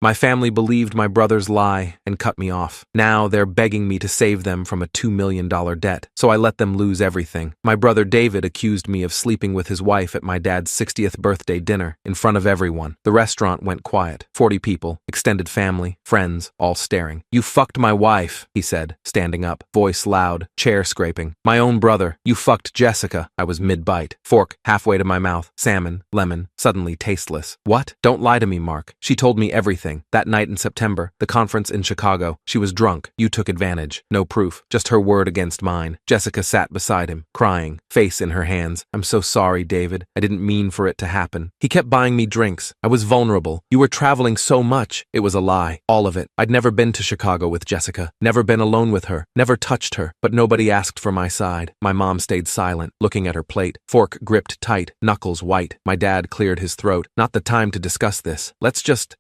My family believed my brother's lie and cut me off. Now they're begging me to save them from a $2 million debt, so I let them lose everything. My brother David accused me of sleeping with his wife at my dad's 60th birthday dinner in front of everyone. The restaurant went quiet. 40 people, extended family, friends, all staring. "You fucked my wife," he said, standing up, voice loud, chair scraping. "My own brother. You fucked Jessica." I was mid-bite. Fork halfway to my mouth. Salmon, lemon, suddenly tasteless. "What? Don't lie to me, Mark." She told me everything. That night in September, the conference in Chicago. She was drunk. You took advantage. No proof. Just her word against mine. Jessica sat beside him, crying, face in her hands. "I'm so sorry, David. I didn't mean for it to happen." He kept buying me drinks. I was vulnerable. "You were traveling so much." It was a lie. All of it. I'd never been to Chicago with Jessica. Never been alone with her. Never touched her. But nobody asked for my side. My mom stayed silent, looking at her plate. Fork gripped tight, knuckles white. My dad cleared his throat. "Not the time to discuss this. Let's just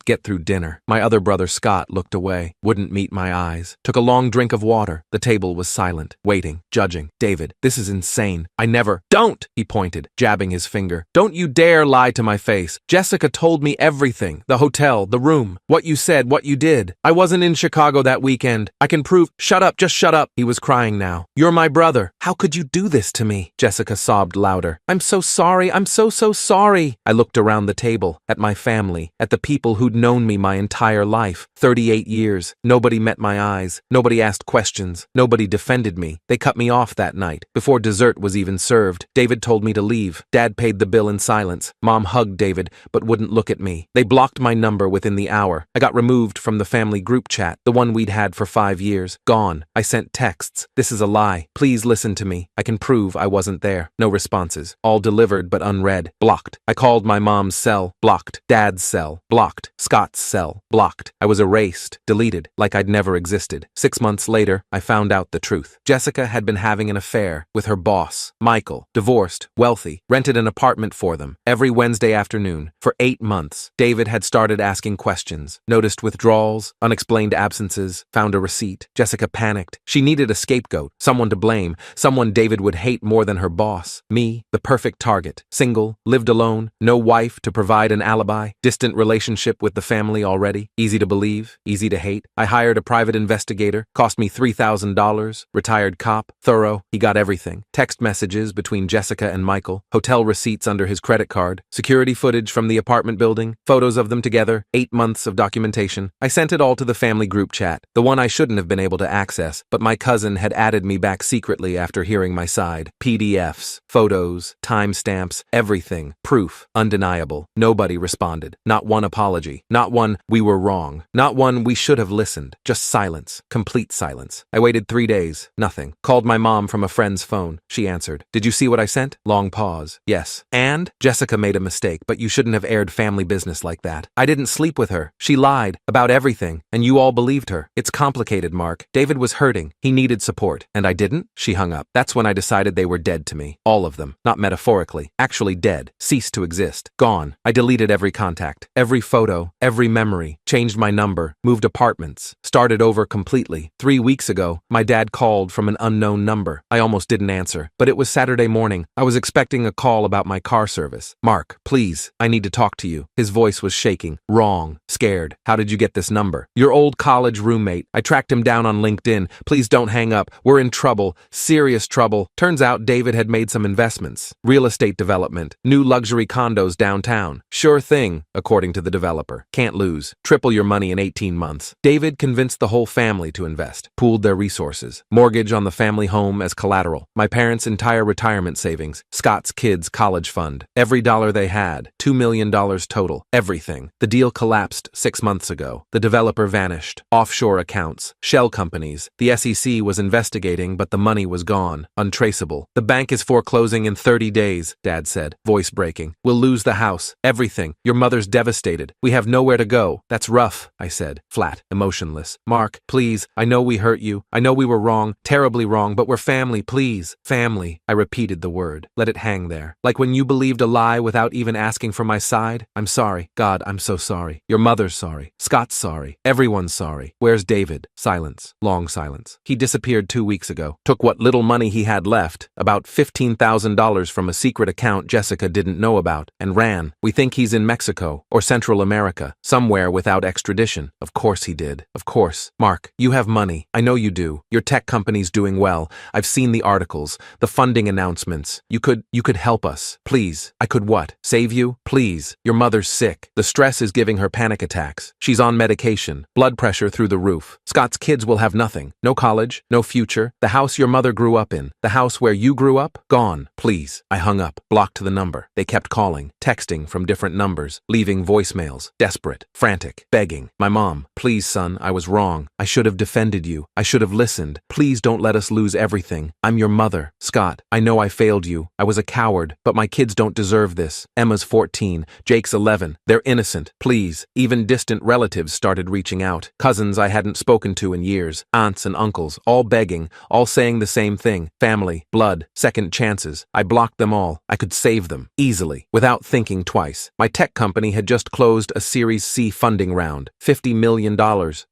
get through dinner." My other brother Scott looked away, wouldn't meet my eyes. Took a long drink of water. The table was silent, waiting, judging. "David, this is insane. I never—" "Don't!" he pointed, jabbing his finger. "Don't you dare lie to my face. Jessica told me everything. The hotel, the room, what you said, what you did. I wasn't in Chicago that weekend. I can prove—" "Shut up, just shut up." He was crying now. "You're my brother. How could you do this to me?" Jessica sobbed louder. "I'm so sorry. I'm so sorry." I looked around the table, at my family, at the people who'd known me my entire life, 38 years. Nobody met my eyes. Nobody asked questions. Nobody defended me. They cut me off that night, before dessert was even served. David told me to leave. Dad paid the bill in silence. Mom hugged David, but wouldn't look at me. They blocked my number within the hour. I got removed from the family group chat, the one we'd had for 5 years. Gone. I sent texts. "This is a lie. Please listen to me. I can prove I wasn't there." No responses. All delivered but unread. Blocked. I called my mom's cell. Blocked. Dad's cell. Blocked. Scott's cell. Blocked. I was erased. Deleted. Like I'd never existed. 6 months later, I found out the truth. Jessica had been having an affair with her boss, Michael. Divorced. Wealthy. Rented an apartment for them. Every Wednesday afternoon. For 8 months. David had started asking questions. Noticed withdrawals. Unexplained absences. Found a receipt. Jessica panicked. She needed a scapegoat. Someone to blame. Someone David would hate more than her boss. Me. The perfect target. Single. Lived alone. No wife to provide an alibi. Distant relationship with the family already. Easy to believe. Easy to hate. I hired a private investigator. Cost me $3,000. Retired cop. Thorough. He got everything. Text messages between Jessica and Michael. Hotel receipts under his credit card. Security footage from the apartment building. Photos of them together. 8 months of documentation. I sent it all to the family group chat. The one I shouldn't have been able to access, but my cousin had added me back secretly after hearing my side. PDFs. Photos. Timestamps. Everything. Proof. Undeniable. Nobody responded. Not one apology. Not one, "We were wrong." Not one, "We should have listened." Just silence. Complete silence. I waited 3 days. Nothing. Called my mom from a friend's phone. She answered. "Did you see what I sent?" Long pause. "Yes." "And?" "Jessica made a mistake, but you shouldn't have aired family business like that. I didn't sleep with her. She lied about everything, and you all believed her. It's complicated, Mark. David was hurting. He needed support. And I didn't?" She hung up. That's when I decided they were dead to me. All of them. Not metaphorically. Actually dead. Ceased to exist. Gone. I deleted every contact. Every photo. Every memory. Changed my number. Moved apartments. Started over completely. 3 weeks ago, my dad called from an unknown number. I almost didn't answer. But it was Saturday morning. I was expecting a call about my car service. "Mark, please. I need to talk to you." His voice was shaking. "Wrong. Scared. How did you get this number?" "Your old college roommate. I tracked him down on LinkedIn. Please don't hang up. We're in trouble. Serious trouble." Turns out David had made some investments. Real estate development. New luxury condos downtown. Sure thing, according to the developer. Can't lose. Triple your money in 18 months. David convinced the whole family to invest. Pooled their resources. Mortgage on the family home as collateral. My parents' entire retirement savings. Scott's kids' college fund. Every dollar they had. $2 million total. Everything. The deal collapsed 6 months ago. The developer vanished. Offshore accounts. Shell companies. The SEC was investigating, but the money was gone. Untraceable. "The bank is foreclosing in 30 days, Dad said, voice breaking. "We'll lose the house. Everything. Your mother's devastated. We have nowhere to go." "That's rough," I said, flat, emotionless. "Mark, please. I know we hurt you. I know we were wrong, terribly wrong, but we're family, please." Family. I repeated the word. Let it hang there. "Like when you believed a lie without even asking for my side? I'm sorry. God, I'm so sorry. Your mother's sorry. Scott's sorry. Everyone's sorry. Where's David?" Silence. Long silence. "He disappeared 2 weeks ago. Took what little money he had left, about $15,000 from a secret account Jessica didn't know about, and ran. We think he's in Mexico or Central America. Florida, somewhere without extradition. Of course he did. Of course. Mark, you have money. I know you do. Your tech company's doing well. I've seen the articles, the funding announcements. You could help us. Please. I could what? Save you? Please. Your mother's sick. The stress is giving her panic attacks. She's on medication. Blood pressure through the roof. Scott's kids will have nothing. No college. No future. The house your mother grew up in. The house where you grew up? Gone. Please. I hung up. Blocked the number. They kept calling, texting from different numbers, leaving voicemails. Desperate. Frantic. Begging. My mom. Please, son, I was wrong. I should have defended you. I should have listened. Please don't let us lose everything. I'm your mother. Scott, I know I failed you. I was a coward, but my kids don't deserve this. Emma's 14. Jake's 11. They're innocent. Please. Even distant relatives started reaching out. Cousins I hadn't spoken to in years. Aunts and uncles. All begging. All saying the same thing. Family. Blood. Second chances. I blocked them all. I could save them. Easily. Without thinking twice. My tech company had just closed a Series C funding round. $50 million.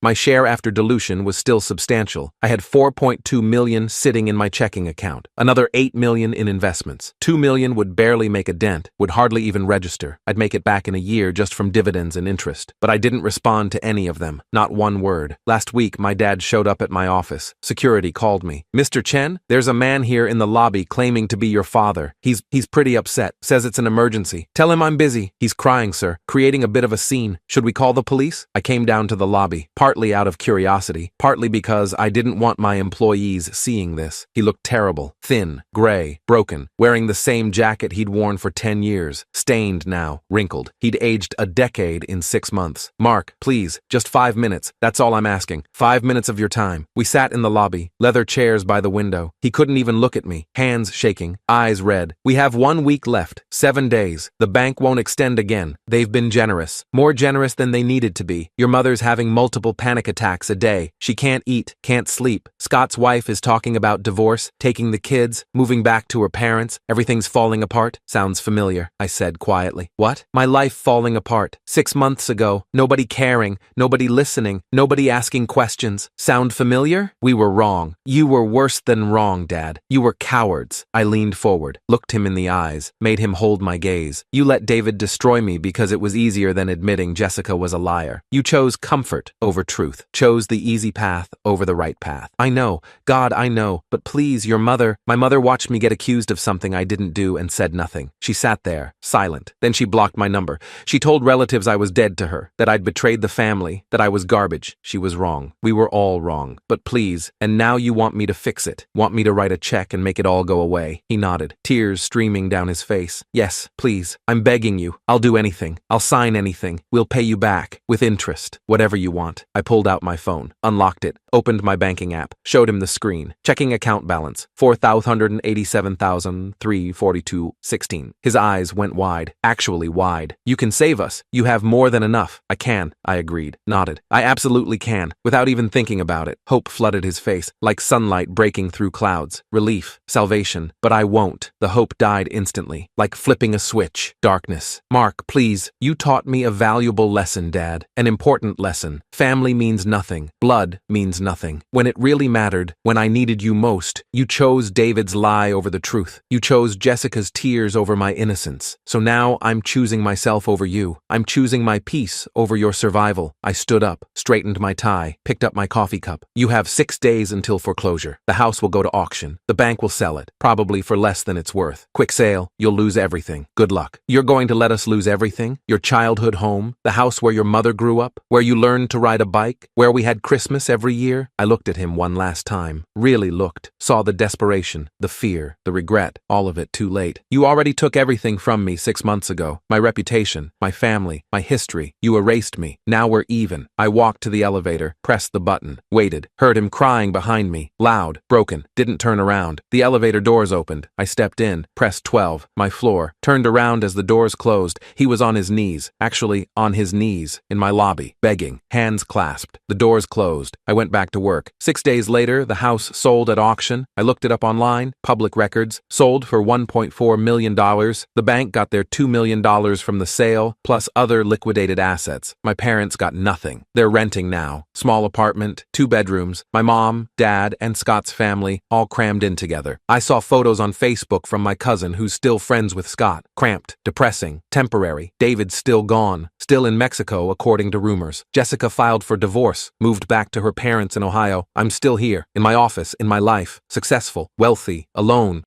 My share after dilution was still substantial. I had $4.2 million sitting in my checking account. Another $8 million in investments. $2 million would barely make a dent, would hardly even register. I'd make it back in a year just from dividends and interest. But I didn't respond to any of them. Not one word. Last week, my dad showed up at my office. Security called me. Mr. Chen, there's a man here in the lobby claiming to be your father. He's pretty upset. Says it's an emergency. Tell him I'm busy. He's crying, sir. Creating a bit of a scene. Should we call the police? I came down to the lobby, partly out of curiosity, partly because I didn't want my employees seeing this. He looked terrible. Thin, gray, broken, wearing the same jacket he'd worn for 10 years. Stained now, wrinkled. He'd aged a decade in 6 months. Mark, please, just 5 minutes. That's all I'm asking. 5 minutes of your time. We sat in the lobby, leather chairs by the window. He couldn't even look at me, hands shaking, eyes red. We have 1 week left, 7 days. The bank won't extend again. They've been generous. More generous than they needed to be. Your mother's having multiple panic attacks a day. She can't eat, can't sleep. Scott's wife is talking about divorce, taking the kids, moving back to her parents. Everything's falling apart. Sounds familiar, I said quietly. What? My life falling apart. 6 months ago. Nobody caring, nobody listening, nobody asking questions. Sound familiar? We were wrong. You were worse than wrong, Dad. You were cowards. I leaned forward, looked him in the eyes, made him hold my gaze. You let David destroy me because it was easier than admitting Jessica was a liar. You chose comfort over truth, chose the easy path over the right path. I know, God, I know, but please, my mother watched me get accused of something I didn't do and said nothing. She sat there, silent. Then she blocked my number. She told relatives I was dead to her, that I'd betrayed the family, that I was garbage. She was wrong. We were all wrong. But please, and now you want me to fix it, want me to write a check and make it all go away. He nodded, tears streaming down his face. Yes, please, I'm begging you. I'll do anything. I'll sign anything. We'll pay you back, with interest, whatever you want. I pulled out my phone, unlocked it, opened my banking app, showed him the screen. Checking account balance, $4,187,342.16. His eyes went wide, actually wide. You can save us. You have more than enough. I can, I agreed, nodded. I absolutely can, without even thinking about it. Hope flooded his face, like sunlight breaking through clouds. Relief, salvation. But I won't. The hope died instantly, like flipping a switch. Darkness. Mark, please, you taught me a valuable lesson, Dad. An important lesson. Family means nothing. Blood means nothing. When it really mattered, when I needed you most, you chose David's lie over the truth. You chose Jessica's tears over my innocence. So now I'm choosing myself over you. I'm choosing my peace over your survival. I stood up, straightened my tie, picked up my coffee cup. You have 6 days until foreclosure. The house will go to auction. The bank will sell it, probably for less than it's worth. Quick sale, you'll lose everything. Good luck. You're going to let us lose everything? Your childhood home? The house where your mother grew up? Where you learned to ride a bike? Where we had Christmas every year? I looked at him one last time. Really looked. Saw the desperation, the fear, the regret, all of it too late. You already took everything from me 6 months ago. My reputation, my family, my history. You erased me. Now we're even. I walked to the elevator, pressed the button, waited, heard him crying behind me, loud, broken, didn't turn around. The elevator doors opened. I stepped in, pressed 12, my floor, turned around as the doors closed. He was on his knees, actually on his knees, in my lobby, begging, hands clasped. The doors closed. I went back to work. 6 days later, the house sold at auction. I looked it up online, public records, sold for $1.4 million. The bank got their $2 million from the sale, plus other liquidated assets. My parents got nothing. They're renting now. Small apartment, 2 bedrooms, my mom, dad, and Scott's family all crammed in together. I saw photos on Facebook from my cousin who's still friends with Scott. Cramped, depressing, temporary. David's still gone, Still in Mexico, according to rumors. Jessica filed for divorce, moved back to her parents in Ohio. I'm still here, in my office, in my life, successful, wealthy, alone,